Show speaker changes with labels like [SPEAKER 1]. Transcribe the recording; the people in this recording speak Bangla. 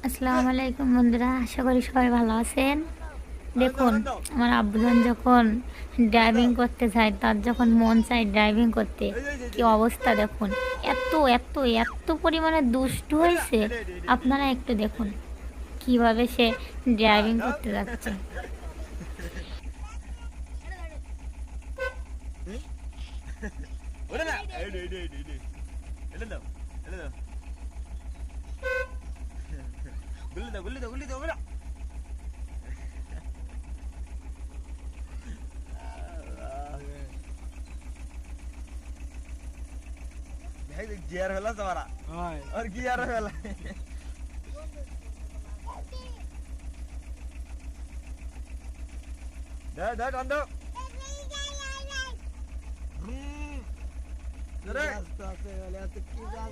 [SPEAKER 1] আসসালামু আলাইকুম বন্ধুরা, আশা করি সবাই ভালো আছেন। দেখুন, আমার আব্বুজান যখন ড্রাইভিং করতে যায়, তার যখন মন চায় ড্রাইভিং করতে, কি অবস্থা দেখুন। এত এত এত পরিমাণে দুষ্টু হয়েছে, আপনারা একটু দেখুন কিভাবে সে ড্রাইভিং করতে যাচ্ছে।
[SPEAKER 2] गियर होला तुम्हारा और गियर होला दे दे अंदर अरे रास्ता से वाले तो की जान